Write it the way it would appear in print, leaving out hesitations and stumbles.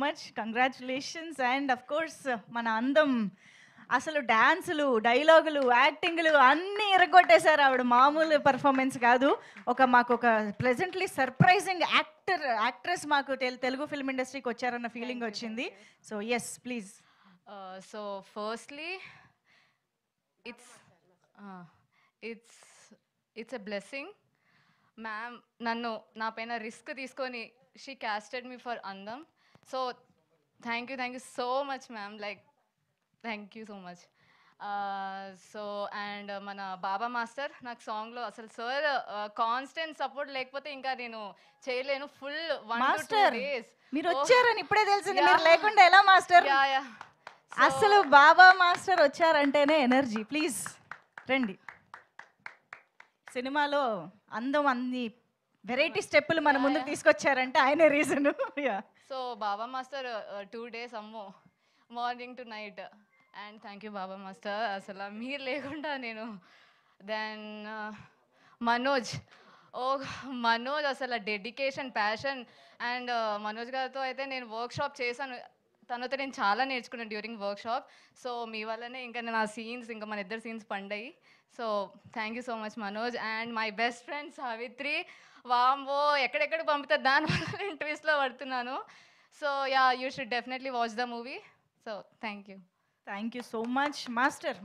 Much, congratulations. And of course మన అందం అసలు డాన్సులు, డైలాగులు, యాక్టింగ్లు అన్నీ ఇరగొట్టేశారు ఆవిడ. మామూలు పర్ఫార్మెన్స్ కాదు. మాకు ఒక ప్లెజెంట్లీ సర్ప్రైజింగ్ యాక్ట్రెస్ మాకు తెలుగు ఫిల్మ్ ఇండస్ట్రీకి వచ్చారన్న ఫీలింగ్ వచ్చింది. So yes please. So firstly it's it's it's a blessing. Ma'am నన్ను నా పైన రిస్క్ తీసుకొని షీ క్యాస్టెడ్ మీ ఫర్ అందం. So thank you so much ma'am. Like thank you so much. So and మన Baba master నాకు సాంగ్లో అసలు సార్ కాన్స్టెంట్ సపోర్ట్ లేకపోతే ఇంకా నేను చేయలేను. ఫుల్ 1 to 2 days మీరు వచ్చారని ఇప్పుడే తెలిసింది. మీరు లేకుండా ఎలా మాస్టర్? యా అసలు బాబా మాస్టర్ వచ్చారంటేనే ఎనర్జీ. ప్లీజ్ రండి. సినిమాలో అందం అన్ని వెరైటీ స్టెప్పులు మన ముందుకు తీసుకొచ్చారంటే ఆయనే రీజన్. సో బాబా మాస్టర్ 2 days అమ్మో, morning to night. And thank you Baba master. అసలు మీరు లేకుండా నేను దెన్ మనోజ్ అసలు డెడికేషన్, ప్యాషన్. అండ్ మనోజ్ గారితో అయితే నేను వర్క్షాప్ చేశాను. తనతో నేను చాలా నేర్చుకున్నాను డ్యూరింగ్ వర్క్షాప్. సో మీ వల్లనే ఇంకా నేను ఆ సీన్స్, ఇంకా మన ఇద్దరు సీన్స్ పండాయి. So thank you so much Manoj. And my best friend Savitri, వాంబో ఎక్కడెక్కడ పంపితే దానివల్ల నేను ట్విస్ట్లో పడుతున్నాను. So ya, you should definitely watch the movie. So thank you so much master.